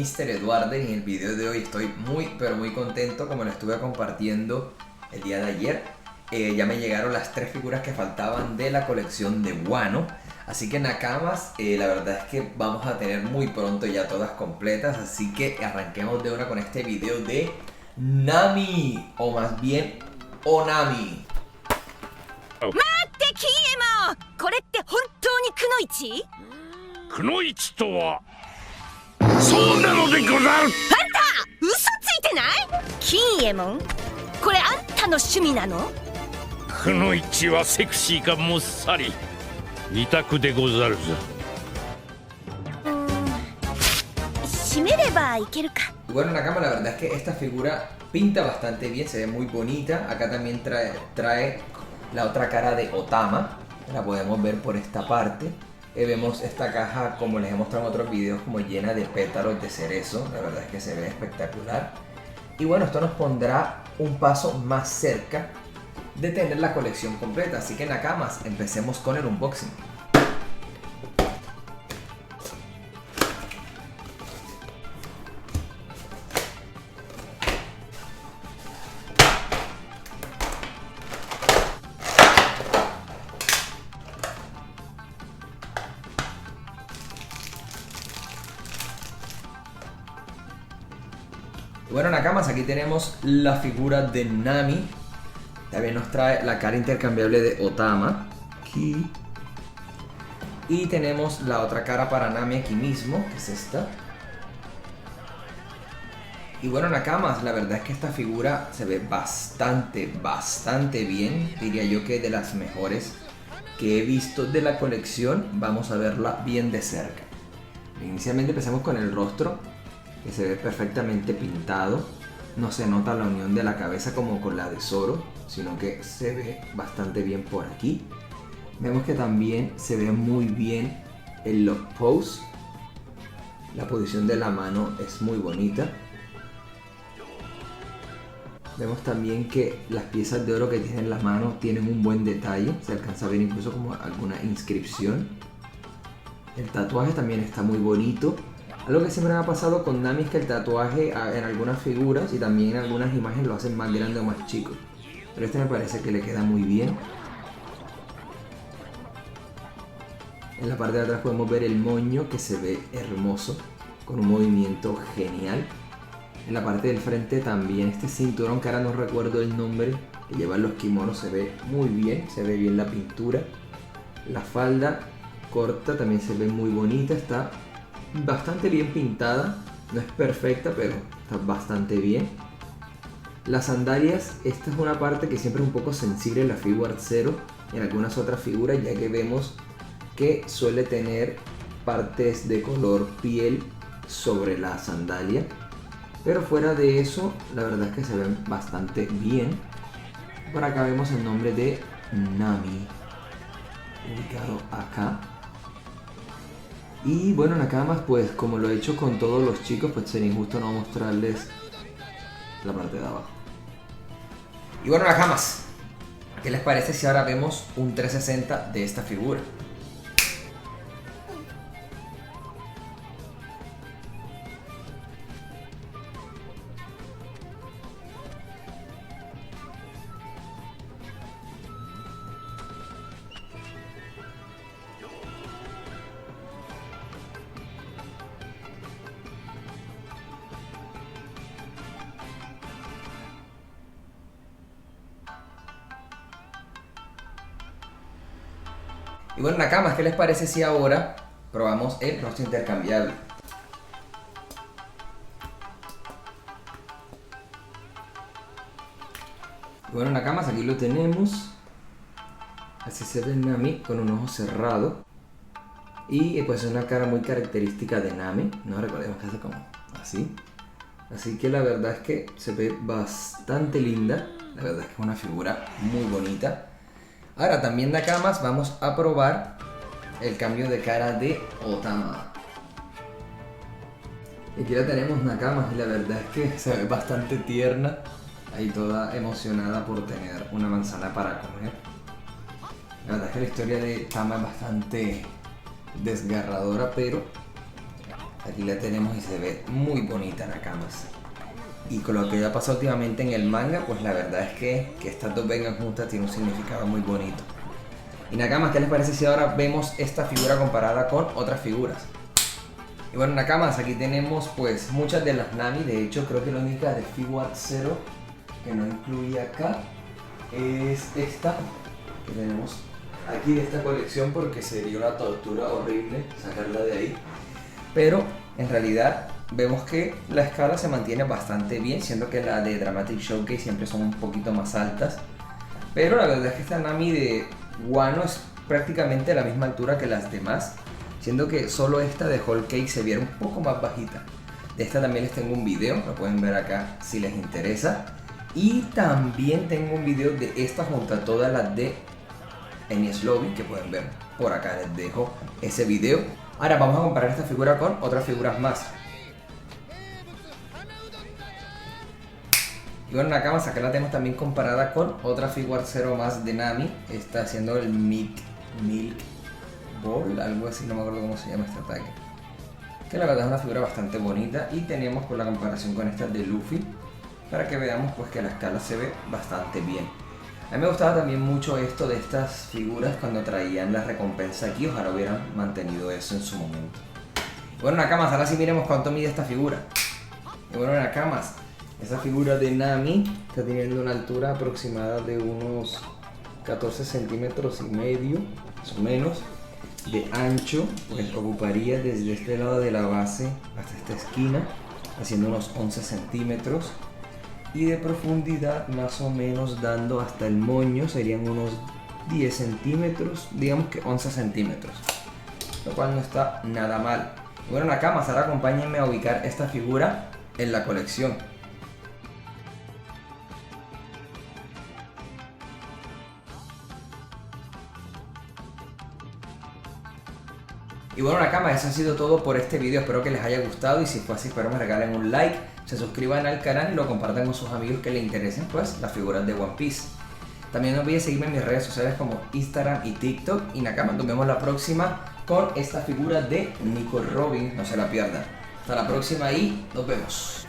Mr. Eduardo y en el video de hoy estoy muy pero muy contento, como lo estuve compartiendo el día de ayer. Ya me llegaron las 3 figuras que faltaban de la colección de Wano. Así que Nakamas, la verdad es que vamos a tener muy pronto ya todas completas. Así que arranquemos de una con este video de Nami, o más bien Onami. ¡Mate, Kiemo! ¿Este realmente Kunoichi? ¿Kunoichiとはそうなのでござる。あんた嘘ついてない？キンエモン、これあんたの趣味なの？くのいちはセクシーかもっさり二択でござるぞ。締めればいけるか。Bueno, Nakama, la verdad es que esta figura pinta bastante bien, se ve muy bonita. Acá también trae la otra cara de Otama, la podemos ver por esta parte. Vemos esta caja, como les he mostrado en otros videos, como llena de pétalos de cerezo. La verdad es que se ve espectacular. Y bueno, esto nos pondrá un paso más cerca de tener la colección completa. Así que Nakamas, empecemos con el unboxing. Bueno, Nakamas, aquí tenemos la figura de Nami. También nos trae la cara intercambiable de Otama aquí. Y tenemos la otra cara para Nami aquí mismo, que es esta. Y bueno, Nakamas, la verdad es que esta figura se ve bastante bien. Diría yo que de las mejores que he visto de la colección. Vamos a verla bien de cerca. Inicialmente empezamos con el rostro, que se ve perfectamente pintado. No se nota la unión de la cabeza como con la de Zoro, sino que se ve bastante bien por aquí. Vemos que también se ve muy bien el lock pose. La posición de la mano es muy bonita. Vemos también que las piezas de oro que tiene en la mano tienen un buen detalle. Se alcanza a ver incluso como alguna inscripción. El tatuaje también está muy bonito. Algo que siempre me ha pasado con Nami es que el tatuaje en algunas figuras y también en algunas imágenes lo hacen más grande o más chico. Pero este me parece que le queda muy bien. En la parte de atrás podemos ver el moño, que se ve hermoso, con un movimiento genial. En la parte del frente también este cinturón, que ahora no recuerdo el nombre, que llevan los kimonos, se ve muy bien, se ve bien la pintura. La falda corta también se ve muy bonita, está bastante bien pintada, no es perfecta, pero está bastante bien. Las sandalias, esta es una parte que siempre es un poco sensible en la Figuart Zero y en algunas otras figuras, ya que vemos que suele tener partes de color piel sobre la sandalia. Pero fuera de eso, la verdad es que se ven bastante bien. Por acá vemos el nombre de Nami, ubicado acá. Y bueno, Nakamas, pues como lo he hecho con todos los chicos, pues sería injusto no mostrarles la parte de abajo. Y bueno, Nakamas, ¿qué les parece si ahora vemos un 360 de esta figura? Y bueno, Nakamas, ¿qué les parece si ahora probamos el rostro intercambiable? Y bueno, Nakamas, aquí lo tenemos. Así se ve Nami con un ojo cerrado. Y pues es una cara muy característica de Nami, ¿no? Recordemos que hace como así. Así que la verdad es que se ve bastante linda. La verdad es que es una figura muy bonita. Ahora también, Nakamas, vamos a probar el cambio de cara de Otama. Y aquí la tenemos, Nakamas, y la verdad es que se ve bastante tierna. Ahí toda emocionada por tener una manzana para comer. La verdad es que la historia de Tama es bastante desgarradora, pero Aquí la tenemos y se ve muy bonita Nakamas. Y con lo que ya pasó últimamente en el manga, pues la verdad es que estas dos vengan juntas tiene un significado muy bonito. Y Nakamas, ¿qué les parece si ahora vemos esta figura comparada con otras figuras? Y bueno, Nakamas, aquí tenemos pues muchas de las Nami. De hecho, creo que la única de Figuart Zero que no incluye acá es esta que tenemos aquí de esta colección, porque sería una tortura horrible sacarla de ahí. Pero en realidad vemos que la escala se mantiene bastante bien, siendo que la de Dramatic Showcase siempre son un poquito más altas. Pero la verdad es que esta Nami de Wano es prácticamente a la misma altura que las demás, siendo que solo esta de Whole Cake se viera un poco más bajita. De esta también les tengo un video, lo pueden ver acá si les interesa. Y también tengo un video de esta junto a todas las de Enies Lobby, que pueden ver por acá, les dejo ese video. Ahora vamos a comparar esta figura con otras figuras más. Y bueno, Nakamas, acá la tenemos también comparada con otra Figuart Zero más de Nami. Está haciendo el Milk Ball, algo así, no me acuerdo cómo se llama este ataque. Que la verdad es una figura bastante bonita. Y tenemos por la comparación con esta de Luffy, para que veamos pues que la escala se ve bastante bien. A mí me gustaba también mucho esto de estas figuras cuando traían la recompensa aquí. Ojalá hubieran mantenido eso en su momento. Y bueno, Nakamas, ahora sí miremos cuánto mide esta figura. Y bueno, Nakamas, esa figura de Nami está teniendo una altura aproximada de unos 14 centímetros y medio, más o menos. De ancho, pues ocuparía desde este lado de la base hasta esta esquina, haciendo unos 11 centímetros. Y de profundidad más o menos dando hasta el moño serían unos 10 centímetros, digamos que 11 centímetros, lo cual no está nada mal. Y bueno, Nakamas, ahora acompáñenme a ubicar esta figura en la colección. Y bueno, Nakamas, eso ha sido todo por este video. Espero que les haya gustado y si fue así, espero me regalen un like, se suscriban al canal y lo compartan con sus amigos que les interesen pues las figuras de One Piece. También no olviden seguirme en mis redes sociales como Instagram y TikTok. Y Nakamas, nos vemos la próxima con esta figura de Nico Robin, no se la pierdan. Hasta la próxima y nos vemos.